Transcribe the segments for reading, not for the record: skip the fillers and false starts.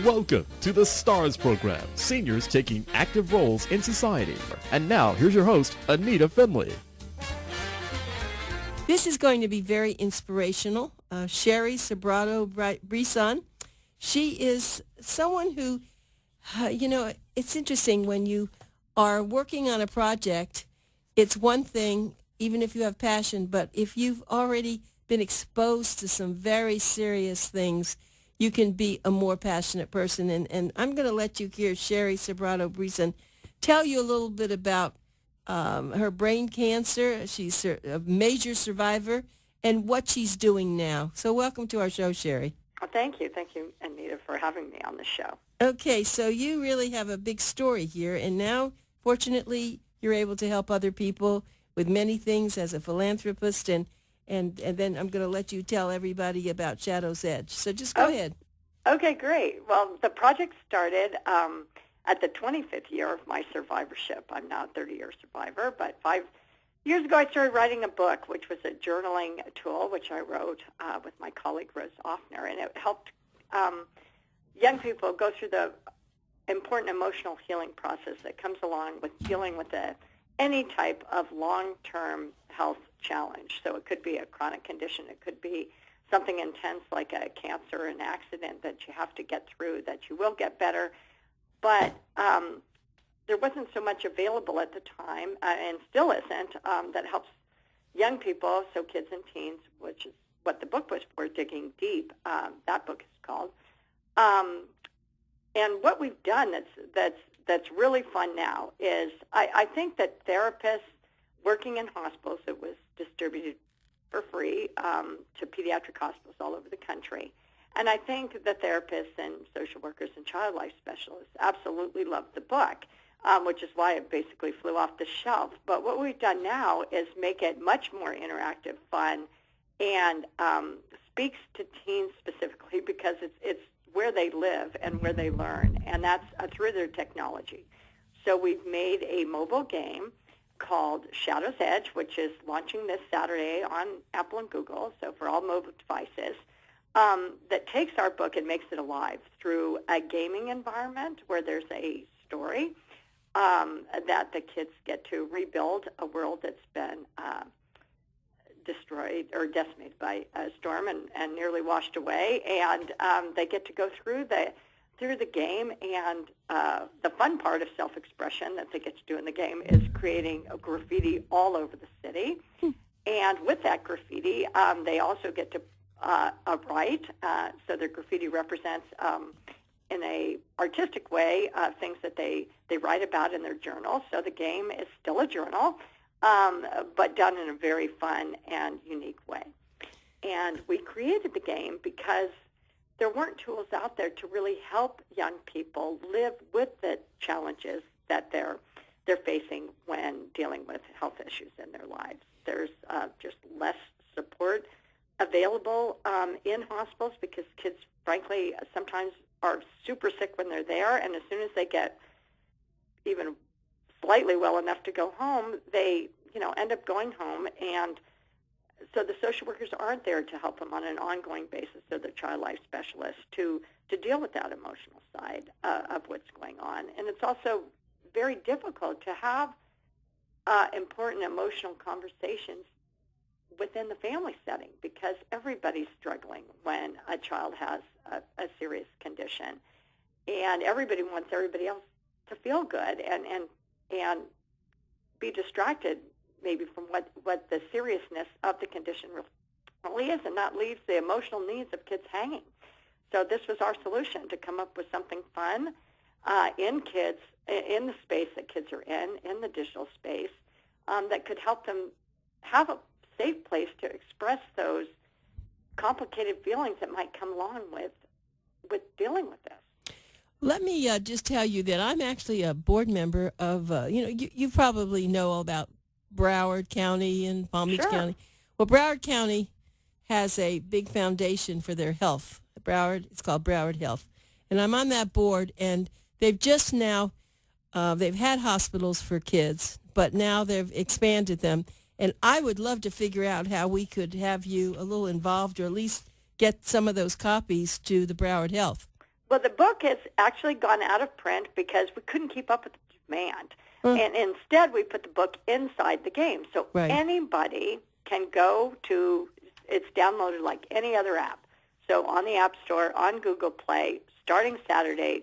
Welcome to the STARS program, seniors taking active roles in society. And now, here's your host, ANITA FINLEY. This is going to be very inspirational. Sheri Sobrato Brisson. She is someone who, it's interesting when you are working on a project, it's one thing, even if you have passion, but if you've already been exposed to some very serious things, you can be a more passionate person. And I'm going to let you hear Sheri Sobrato Brisson tell you a little bit about her brain cancer. She's a major survivor and what she's doing now. So welcome to our show, Sheri. Well, thank you, ANITA, for having me on the show. Okay, so you really have a big story here, and now, fortunately, you're able to help other people with many things as a philanthropist, and then I'm going to let you tell everybody about Shadow's Edge. So just go ahead. Okay, great. Well, the project started at the 25th year of my survivorship. I'm now a 30-year survivor, but 5 years ago I started writing a book, which was a journaling tool, which I wrote with my colleague Rose Offner, and it helped young people go through the important emotional healing process that comes along with dealing with any type of long-term health challenge. So it could be a chronic condition. It could be something intense like a cancer or an accident that you have to get through, that you will get better. But there wasn't so much available at the time, and still isn't, that helps young people, so kids and teens, which is what the book was for, Digging Deep. That book is called. And what we've done that's really fun now is I think that therapists working in hospitals, it was distributed for free to pediatric hospitals all over the country. And I think the therapists and social workers and child life specialists absolutely loved the book, which is why it basically flew off the shelf. But what we've done now is make it much more interactive, fun, and speaks to teens specifically because it's where they live and where they learn, and that's through their technology. So we've made a mobile game called Shadow's Edge, which is launching this Saturday on Apple and Google, so for all mobile devices, that takes our book and makes it alive through a gaming environment where there's a story that the kids get to rebuild a world that's been destroyed or decimated by a storm and nearly washed away, and they get to go through the game, and the fun part of self-expression that they get to do in the game is creating a graffiti all over the city. And with that graffiti, they also get to write, so their graffiti represents in a artistic way things that they write about in their journal. So the game is still a journal, but done in a very fun and unique way. And we created the game because there weren't tools out there to really help young people live with the challenges that they're facing when dealing with health issues in their lives. There's just less support available in hospitals because kids, frankly, sometimes are super sick when they're there, and as soon as they get even slightly well enough to go home, they end up going home, and so the social workers aren't there to help them on an ongoing basis, so the child life specialists to deal with that emotional side of what's going on. And it's also very difficult to have important emotional conversations within the family setting because everybody's struggling when a child has a serious condition, and everybody wants everybody else to feel good and be distracted maybe from what the seriousness of the condition really is, and that leaves the emotional needs of kids hanging. So this was our solution, to come up with something fun in the space that kids are in the digital space, that could help them have a safe place to express those complicated feelings that might come along with dealing with this. Let me just tell you that I'm actually a board member of, you probably know all about Broward County and Palm Beach County. Well, Broward County has a big foundation for their health. It's called Broward Health. And I'm on that board, and they've just now, they've had hospitals for kids, but now they've expanded them. And I would love to figure out how we could have you a little involved, or at least get some of those copies to the Broward Health. Well, the book has actually gone out of print because we couldn't keep up with the demand. And instead, we put the book inside the game. So anybody can go to, it's downloaded like any other app. So on the App Store, on Google Play, starting Saturday,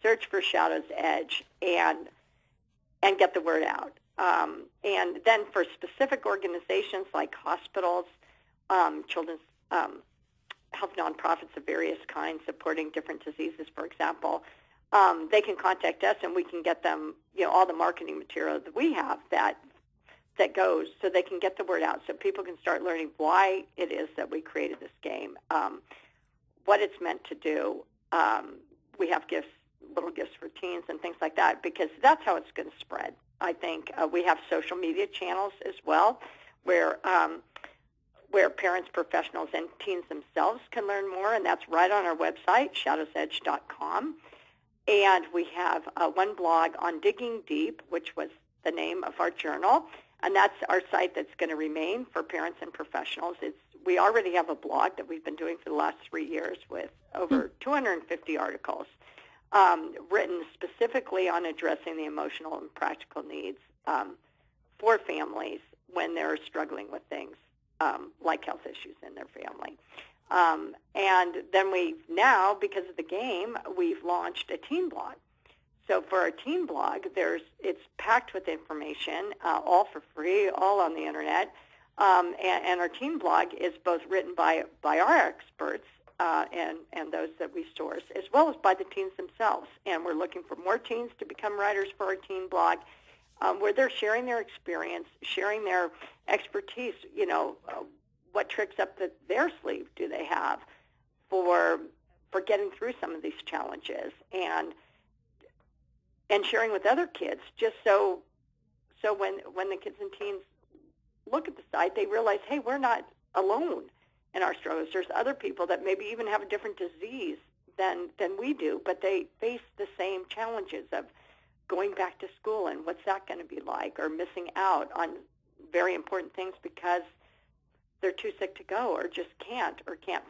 search for Shadow's Edge and get the word out. And then for specific organizations like hospitals, children's health nonprofits of various kinds supporting different diseases, for example, they can contact us and we can get them, all the marketing material that we have that goes so they can get the word out so people can start learning why it is that we created this game, what it's meant to do. We have little gifts for teens and things like that because that's how it's going to spread. I think we have social media channels as well where parents, professionals, and teens themselves can learn more, and that's right on our website, shadowsedge.com. And we have one blog on Digging Deep, which was the name of our journal, and that's our site that's going to remain for parents and professionals. We already have a blog that we've been doing for the last 3 years with over 250 articles written specifically on addressing the emotional and practical needs for families when they're struggling with things like health issues in their family. And then now, because of the game, we've launched a teen blog. So for our teen blog, it's packed with information, all for free, all on the internet. And our teen blog is both written by our experts and those that we source, as well as by the teens themselves. And we're looking for more teens to become writers for our teen blog, where they're sharing their experience, sharing their expertise, what tricks up their sleeve do they have for getting through some of these challenges, and sharing with other kids, just so when the kids and teens look at the site, they realize, hey, we're not alone in our struggles. There's other people that maybe even have a different disease than we do, but they face the same challenges of going back to school and what's that going to be like, or missing out on very important things because they're too sick to go or just can't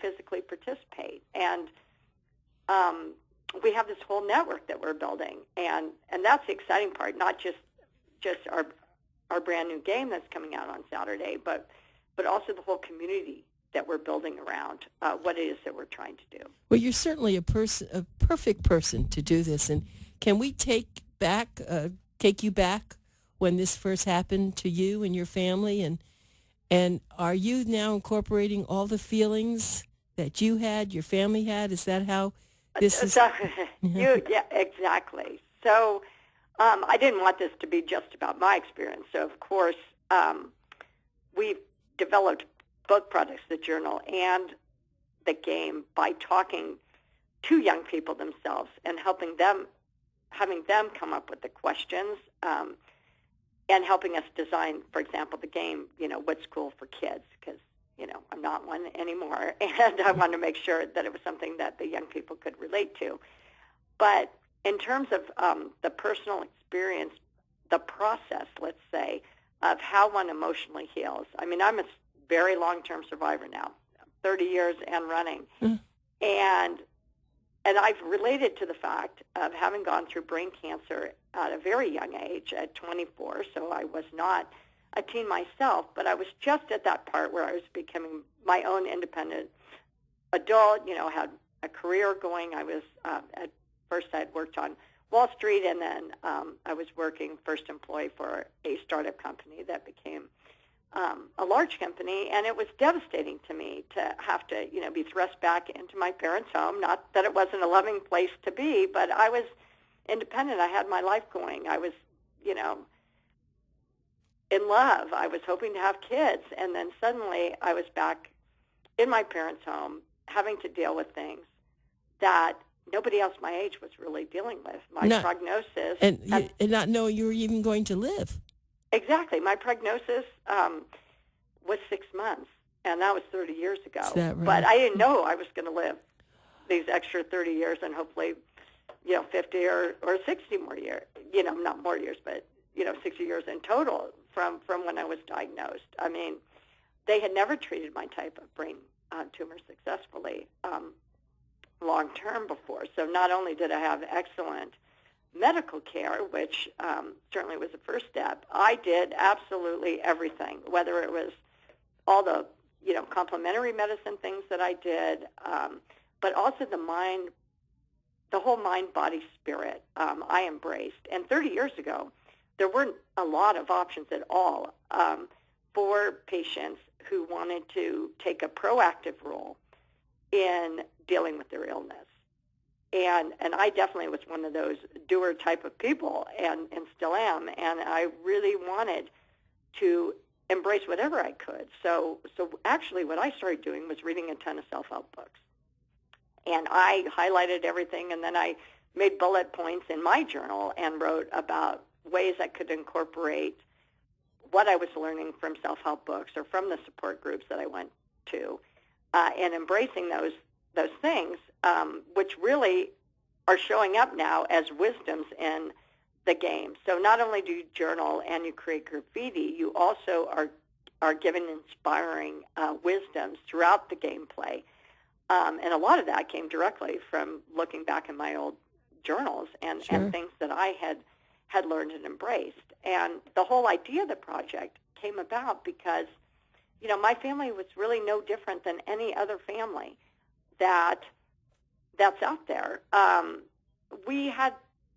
physically participate. And we have this whole network that we're building, and that's the exciting part, not just our brand new game that's coming out on Saturday, but also the whole community that we're building around what it is that we're trying to do. Well, you're certainly a perfect person to do this. And can we take you back when this first happened to you and your family? And are you now incorporating all the feelings that you had, your family had? Is that how this is? Yeah, exactly. So I didn't want this to be just about my experience. So, of course, we've developed both products, the journal and the game, by talking to young people themselves and having them come up with the questions and helping us design, for example, the game, what's cool for kids, because, I'm not one anymore, and I wanted to make sure that it was something that the young people could relate to. But in terms of the personal experience, the process, let's say, of how one emotionally heals. I mean, I'm a very long-term survivor now, 30 years and running. And I've related to the fact of having gone through brain cancer at a very young age, at 24, so I was not a teen myself, but I was just at that part where I was becoming my own independent adult, had a career going. I was, at first I had worked on Wall Street, and then I was working first employee for a startup company that became a large company, and it was devastating to me to have to, be thrust back into my parents' home. Not that it wasn't a loving place to be, but I was independent. I had my life going. I was, in love. I was hoping to have kids, and then suddenly I was back in my parents' home having to deal with things that nobody else my age was really dealing with. My prognosis... And not knowing you were even going to live. Exactly. My prognosis was 6 months, and that was 30 years ago. Is that right? But I didn't know I was going to live these extra 30 years and hopefully, 50 or 60 more years. Not more years, but, 60 years in total from when I was diagnosed. I mean, they had never treated my type of brain tumor successfully long term before. So not only did I have excellent medical care, which certainly was the first step, I did absolutely everything, whether it was all the, complementary medicine things that I did, but also the whole mind, body, spirit I embraced. And 30 years ago, there weren't a lot of options at all for patients who wanted to take a proactive role in dealing with their illness. And I definitely was one of those doer type of people and still am. And I really wanted to embrace whatever I could. So actually what I started doing was reading a ton of self-help books. And I highlighted everything, and then I made bullet points in my journal and wrote about ways I could incorporate what I was learning from self-help books or from the support groups that I went to, and embracing those things, which really are showing up now as wisdoms in the game. So not only do you journal and you create graffiti, you also are given inspiring wisdoms throughout the gameplay. And a lot of that came directly from looking back in my old journals and things that I had learned and embraced. And the whole idea of the project came about because, my family was really no different than any other family that's out there. We had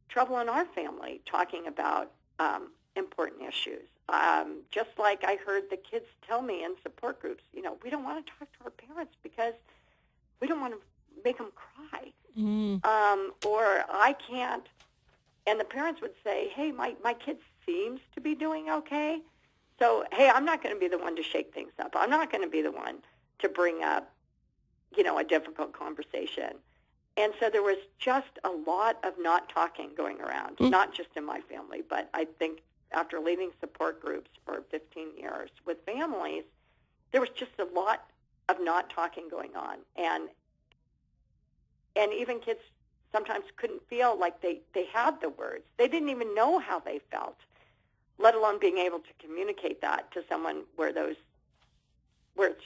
trouble in our family talking about important issues. Just like I heard the kids tell me in support groups, we don't want to talk to our parents because we don't want to make them cry. Or I can't. And the parents would say, hey, my kid seems to be doing okay. So, hey, I'm not going to be the one to shake things up. I'm not going to be the one to bring up, a difficult conversation. And so there was just a lot of not talking going around, not just in my family, but I think after leading support groups for 15 years with families, there was just a lot of not talking going on. And even kids sometimes couldn't feel like they had the words. They didn't even know how they felt, let alone being able to communicate that to someone where it's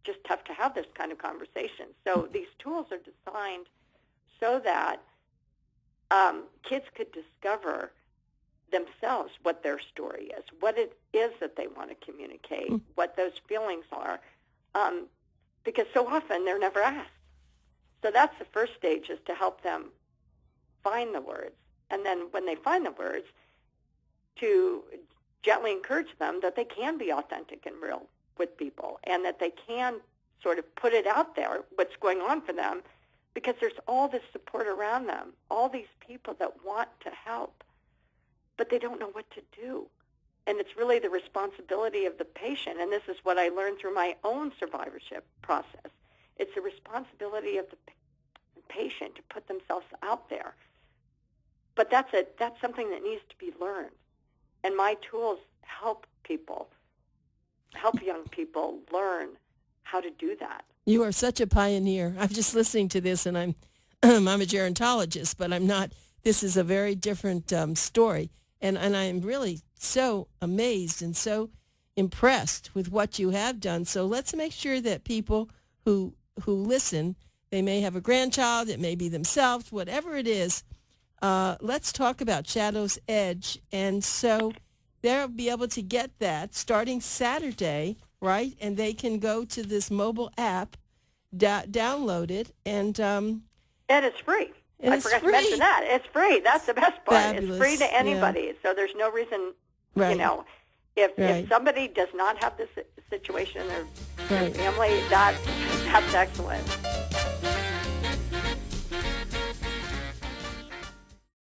just tough to have this kind of conversation. So these tools are designed so that kids could discover themselves what their story is, what it is that they want to communicate, what those feelings are, because so often they're never asked. So that's the first stage, is to help them find the words. And then when they find the words, to gently encourage them that they can be authentic and real with people, and that they can sort of put it out there, what's going on for them, because there's all this support around them, all these people that want to help, but they don't know what to do. And it's really the responsibility of the patient, and this is what I learned through my own survivorship process. It's the responsibility of the patient to put themselves out there. But that's something that needs to be learned. And my tools help young people learn how to do that. You are such a pioneer. I'm just listening to this, and I'm a gerontologist, but I'm not. This is a very different story, and I'm really so amazed and so impressed with what you have done. So let's make sure that people who listen, they may have a grandchild, it may be themselves, whatever it is. Let's talk about Shadow's Edge, and so they'll be able to get that starting Saturday, right? And they can go to this mobile app, download it, and it's free. I forgot to mention that. It's free. That's the best part. Fabulous. It's free to anybody. Yeah. So there's no reason, if somebody does not have this situation in their family, that's excellent.